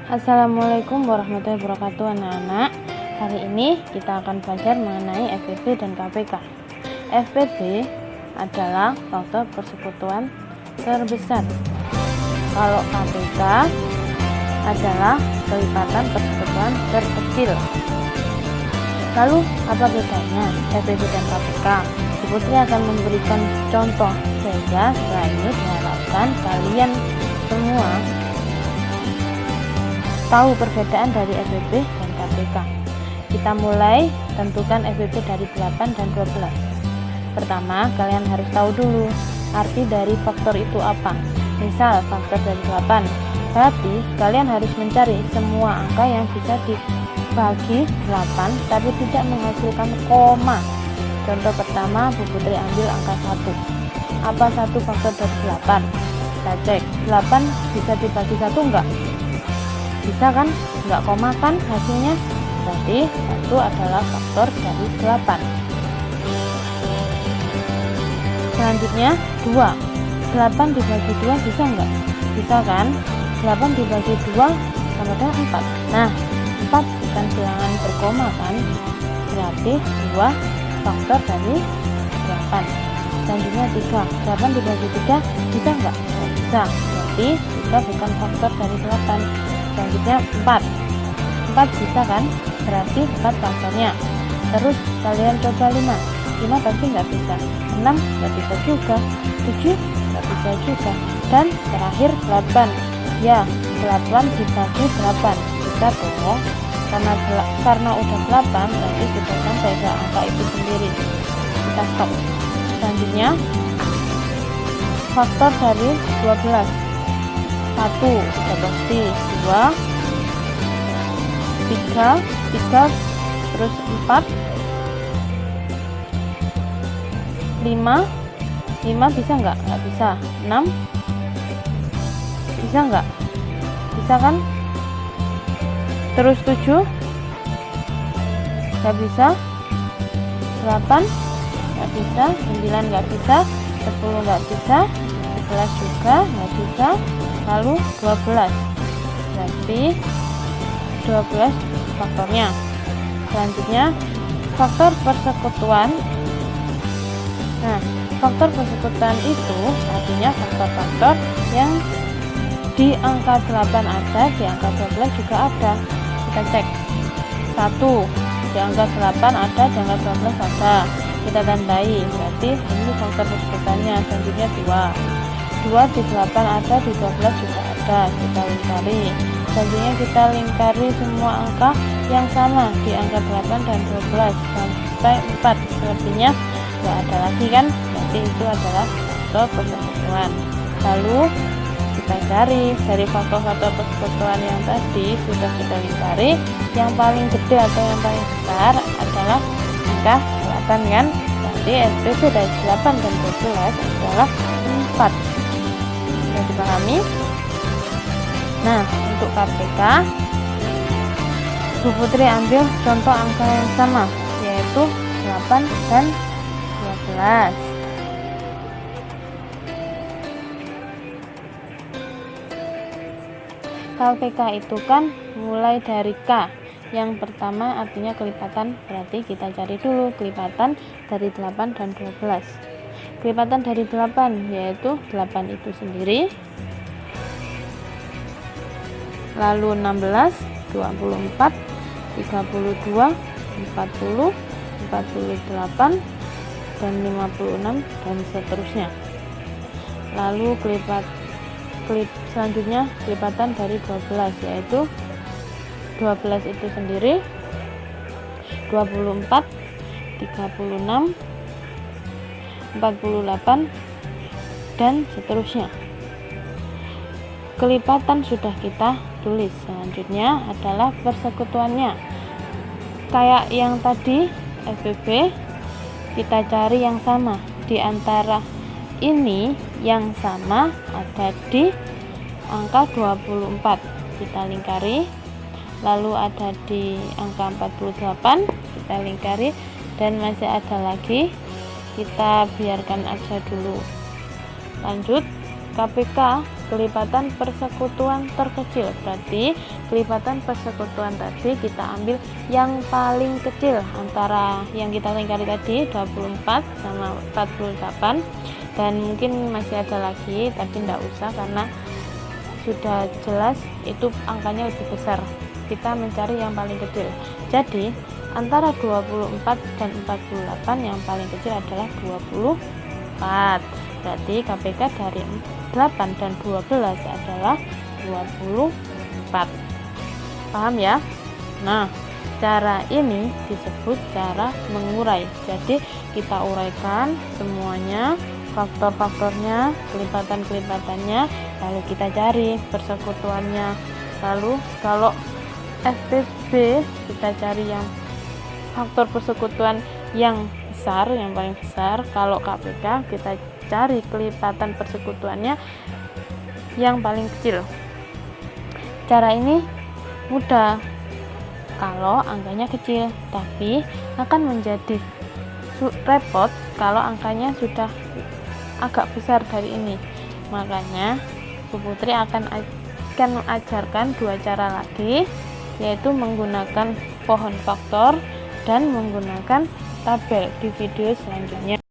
Assalamualaikum warahmatullahi wabarakatuh anak-anak. Hari ini kita akan belajar mengenai FPB dan KPK. FPB adalah faktor persekutuan terbesar. Kalau KPK adalah kelipatan persekutuan terkecil. Lalu apa bedanya FPB dan KPK? Bu Putri akan memberikan contoh sehingga setelah ini diharapkan kalian semua tahu perbedaan dari FPB dan KPK. Kita mulai tentukan FPB dari 8 dan 12. Pertama, kalian harus tahu dulu arti dari faktor itu apa. Misal, faktor dari 8. Berarti, kalian harus mencari semua angka yang bisa dibagi 8 tapi tidak menghasilkan koma. Contoh pertama, Bu Putri ambil angka 1. Apa 1 faktor dari 8? Kita cek. 8 bisa dibagi 1 enggak? Bisa kan? Enggak koma kan hasilnya? Berarti 1 adalah faktor dari 8. Selanjutnya 2. 8 dibagi 2 bisa enggak? Bisa kan? 8 dibagi 2 sama dengan 4. Nah, 4 bukan bilangan berkoma kan? Berarti 2 faktor dari 8. Selanjutnya 3. 8 dibagi 3 bisa enggak? Enggak bisa. Berarti 3 bukan faktor dari 8. Selanjutnya 4 bisa kan? Berarti 4 faktornya. Terus kalian coba 5 pasti nggak bisa. 6 nggak bisa juga. 7 nggak bisa juga. Dan terakhir 8. Ya, 8 dibagi 8 bisa dong. Karena udah 8 berarti sudah sampai ke angka itu sendiri. Kita stop. Selanjutnya faktor dari 12. 1 sudah pasti, 2 3 terus 4 5 bisa enggak? Enggak bisa. 6 bisa enggak? Bisa kan? Terus 7 enggak bisa. 8 enggak bisa. 9 enggak bisa. 10 enggak bisa. 11 juga enggak bisa. Lalu 12. Berarti 12 faktornya. Selanjutnya faktor persekutuan. Nah, faktor persekutuan itu artinya faktor-faktor yang di angka 8 ada, di angka 12 juga ada. Kita cek. 1 di angka 8 ada, di angka 12 ada. Kita tandai. Berarti ini faktor persekutuannya. Selanjutnya 2 di 8 ada, di 12 juga ada. Kita lingkari. Selanjutnya kita lingkari semua angka yang sama di angka 8 dan 12 sampai 4. Selebihnya tidak ada lagi kan? Berarti itu adalah faktor persekutuan. Lalu kita cari dari faktor-faktor persekutuan yang tadi sudah kita lingkari, yang paling gede atau yang paling besar adalah angka 8 kan? Berarti FPB dari 8 dan 12 adalah 4. Sudah dipahami? Nah, untuk KPK, Bu Putri ambil contoh angka yang sama, yaitu 8 dan 12. KPK itu kan mulai dari K. Yang pertama artinya kelipatan, berarti kita cari dulu kelipatan dari 8 dan 12. Kelipatan dari 8 yaitu 8 itu sendiri. Lalu 16, 24, 32, 40, 48, dan 56, dan seterusnya. Lalu selanjutnya kelipatan dari 12 yaitu 12 itu sendiri, 24, 36, 48, dan seterusnya. Kelipatan sudah kita tulis. Selanjutnya adalah persekutuannya. Kayak yang tadi FPB, kita cari yang sama. Di antara ini yang sama ada di angka 24. Kita lingkari. Lalu ada di angka 48, kita lingkari, dan masih ada lagi. Kita biarkan aja dulu. Lanjut KPK kelipatan persekutuan terkecil. Berarti kelipatan persekutuan tadi kita ambil yang paling kecil antara yang kita lingkari tadi 24 sama 48, dan mungkin masih ada lagi tapi tidak usah karena sudah jelas itu angkanya lebih besar. Kita mencari yang paling kecil. Jadi antara 24 dan 48 yang paling kecil adalah 24. Berarti KPK dari 8 dan 12 adalah 24. Paham ya? Nah, cara ini disebut cara mengurai. Jadi kita uraikan semuanya, faktor-faktornya, kelipatan-kelipatannya, lalu kita cari persekutuannya. Lalu kalau FPB kita cari yang faktor persekutuan yang besar, yang paling besar. Kalau KPK kita cari kelipatan persekutuannya yang paling kecil. Cara ini mudah kalau angkanya kecil, tapi akan menjadi repot kalau angkanya sudah agak besar dari ini. Makanya Bu Putri akan mengajarkan dua cara lagi, yaitu menggunakan pohon faktor dan menggunakan tabel di video selanjutnya.